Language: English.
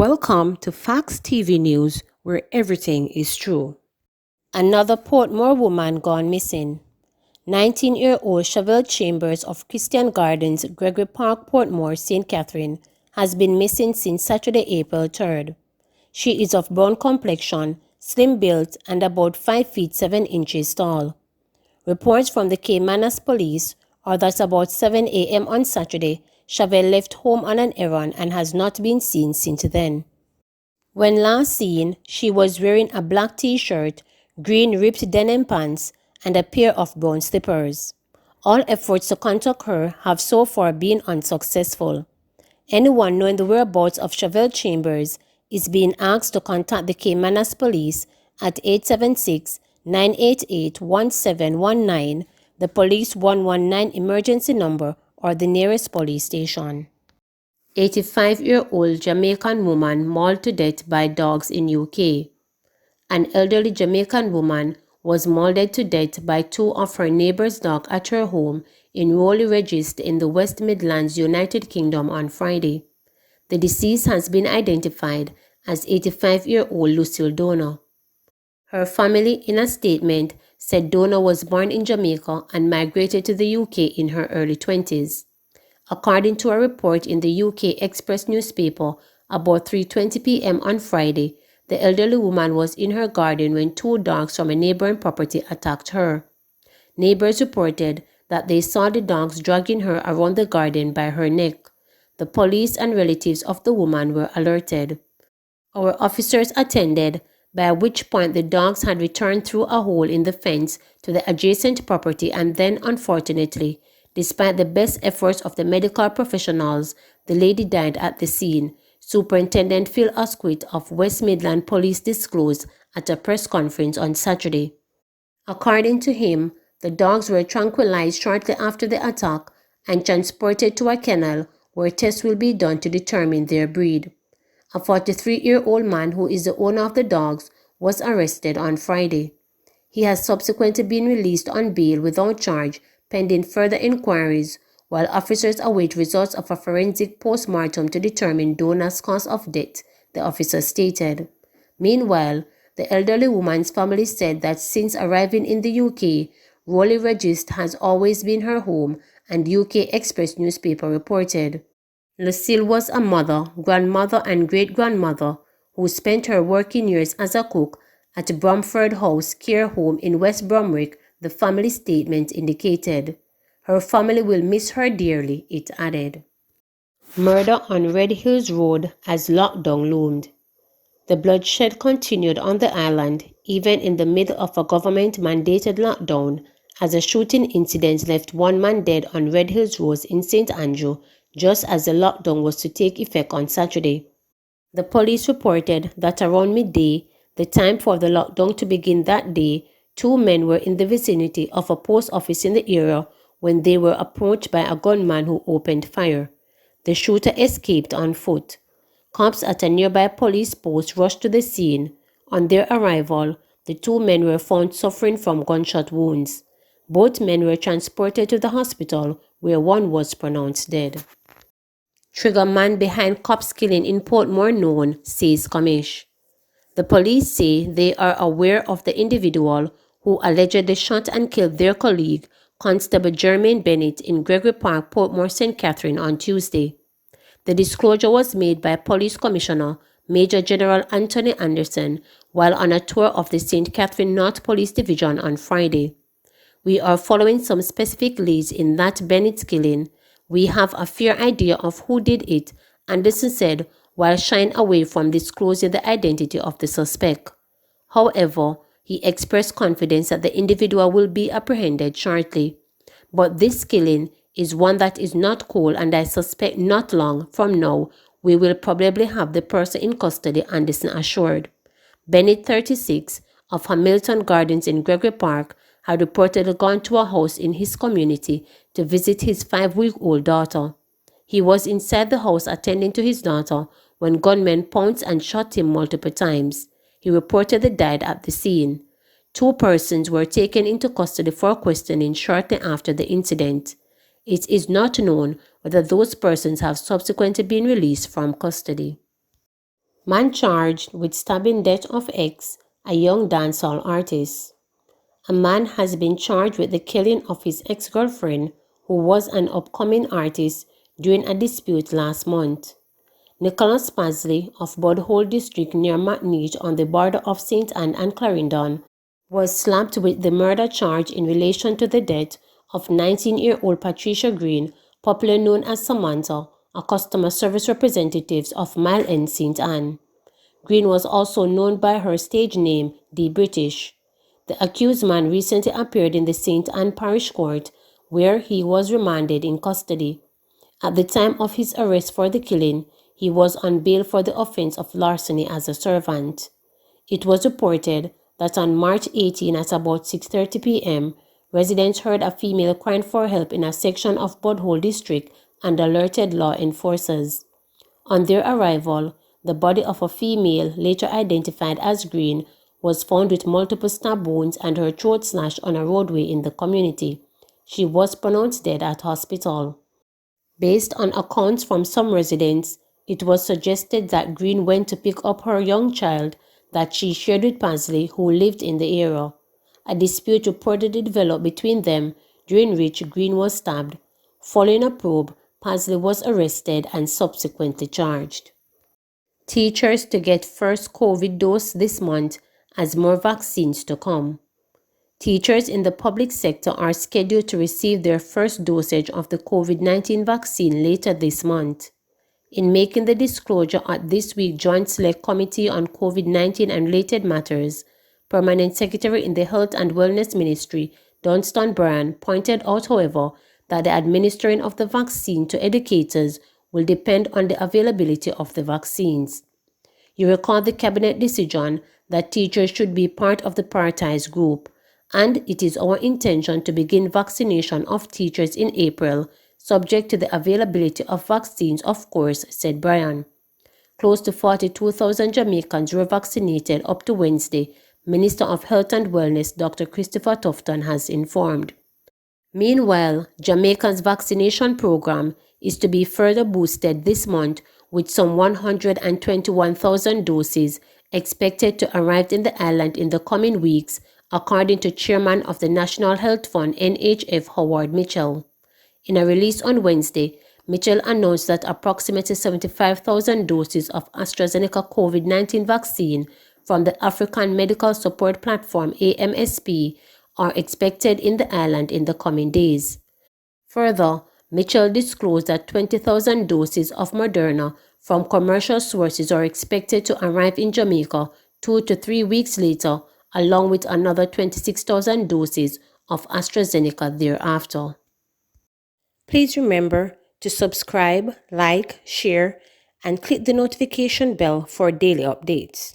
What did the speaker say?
Welcome to Facts TV News, where everything is true. Another Portmore woman gone missing. 19-year-old Chevelle Chambers of Christian Gardens, Gregory Park, Portmore, St. Catherine, has been missing since Saturday, April 3rd. She is of brown complexion, slim built, and about 5 feet 7 inches tall. Reports from the Caymanas police are that about 7 a.m. on Saturday, Chevelle left home on an errand and has not been seen since then. When last seen, she was wearing a black t-shirt, green ripped denim pants, and a pair of brown slippers. All efforts to contact her have so far been unsuccessful. Anyone knowing the whereabouts of Chevelle Chambers is being asked to contact the Caymanas police at 876-988-1719, the police 119 emergency number, or the nearest police station. 85-year-old Jamaican woman mauled to death by dogs in UK. An elderly Jamaican woman was mauled to death by two of her neighbor's dogs at her home in Rowley Regis in the West Midlands, United Kingdom on Friday. The deceased has been identified as 85-year-old Lucille Donner. Her family, in a statement, said Donner was born in Jamaica and migrated to the UK in her early 20s. According to a report in the UK Express newspaper, about 3:20 p.m. on Friday, the elderly woman was in her garden when two dogs from a neighboring property attacked her. Neighbors reported that they saw the dogs dragging her around the garden by her neck. The police and relatives of the woman were alerted. Our officers attended, by which point the dogs had returned through a hole in the fence to the adjacent property, and then, unfortunately, despite the best efforts of the medical professionals, the lady died at the scene, Superintendent Phil Asquith of West Midland Police disclosed at a press conference on Saturday. According to him, the dogs were tranquilized shortly after the attack and transported to a kennel where tests will be done to determine their breed. A 43-year-old man who is the owner of the dogs was arrested on Friday. He has subsequently been released on bail without charge pending further inquiries, while officers await results of a forensic post-mortem to determine Donner's cause of death, the officer stated. Meanwhile, the elderly woman's family said that since arriving in the UK, Rowley Regis has always been her home, and UK Express newspaper reported. Lucille was a mother, grandmother, and great-grandmother who spent her working years as a cook at Bromford House Care Home in West Bromwich, the family statement indicated. Her family will miss her dearly, it added. Murder on Red Hills Road as lockdown loomed. The bloodshed continued on the island, even in the middle of a government-mandated lockdown, as a shooting incident left one man dead on Red Hills Road in St. Andrew, just as the lockdown was to take effect on Saturday. The police reported that around midday, the time for the lockdown to begin that day, two men were in the vicinity of a post office in the area when they were approached by a gunman who opened fire. The shooter escaped on foot. Cops at a nearby police post rushed to the scene. On their arrival, the two men were found suffering from gunshot wounds. Both men were transported to the hospital, where one was pronounced dead. Trigger man behind cops killing in Portmore known, says Commish. The police say they are aware of the individual who allegedly shot and killed their colleague, Constable Jermaine Bennett, in Gregory Park, Portmore, St. Catherine on Tuesday. The disclosure was made by Police Commissioner Major General Anthony Anderson while on a tour of the St. Catherine North Police Division on Friday. We are following some specific leads in that Bennett's killing. We have a fair idea of who did it, Anderson said, while shying away from disclosing the identity of the suspect. However, he expressed confidence that the individual will be apprehended shortly. But this killing is one that is not cold, and I suspect not long from now we will probably have the person in custody, Anderson assured. Bennett, 36, of Hamilton Gardens in Gregory Park, had reportedly gone to a house in his community to visit his 5-week-old daughter. He was inside the house attending to his daughter when gunmen pounced and shot him multiple times. He reportedly died at the scene. Two persons were taken into custody for questioning shortly after the incident. It is not known whether those persons have subsequently been released from custody. Man charged with stabbing death of ex, a young dancehall artist. A man has been charged with the killing of his ex-girlfriend, who was an upcoming artist, during a dispute last month. Nicholas Paisley of Budhole District near McNeach on the border of St. Anne and Clarendon was slapped with the murder charge in relation to the death of 19-year-old Patricia Green, popularly known as Samantha, a customer service representative of Mile End St. Anne. Green was also known by her stage name, The British. The accused man recently appeared in the St. Anne Parish Court, where he was remanded in custody. At the time of his arrest for the killing, he was on bail for the offense of larceny as a servant. It was reported that on March 18 at about 6:30 p.m., residents heard a female crying for help in a section of Budhole District and alerted law enforcers. On their arrival, the body of a female, later identified as Green, was found with multiple stab wounds and her throat slashed on a roadway in the community. She was pronounced dead at hospital. Based on accounts from some residents, it was suggested that Green went to pick up her young child that she shared with Paisley, who lived in the area. A dispute reportedly developed between them, during which Green was stabbed. Following a probe, Paisley was arrested and subsequently charged. Teachers to get first COVID dose this month as more vaccines to come. Teachers in the public sector are scheduled to receive their first dosage of the COVID-19 vaccine later this month. In making the disclosure at this week's Joint Select Committee on COVID-19 and Related Matters, Permanent Secretary in the Health and Wellness Ministry, Dunstan Bryan, pointed out, however, that the administering of the vaccine to educators will depend on the availability of the vaccines. You recall the cabinet decision that teachers should be part of the prioritized group, and it is our intention to begin vaccination of teachers in April, subject to the availability of vaccines, of course, said Bryan. Close to 42,000 Jamaicans were vaccinated up to Wednesday, Minister of Health and Wellness Dr. Christopher Tufton has informed. Meanwhile, Jamaica's vaccination program is to be further boosted this month with some 121,000 doses expected to arrive in the island in the coming weeks, according to Chairman of the National Health Fund NHF Howard Mitchell. In a release on Wednesday, Mitchell announced that approximately 75,000 doses of AstraZeneca COVID-19 vaccine from the African Medical Support Platform AMSP are expected in the island in the coming days. Further, Mitchell disclosed that 20,000 doses of Moderna from commercial sources are expected to arrive in Jamaica 2 to 3 weeks later, along with another 26,000 doses of AstraZeneca thereafter. Please remember to subscribe, like, share, and click the notification bell for daily updates.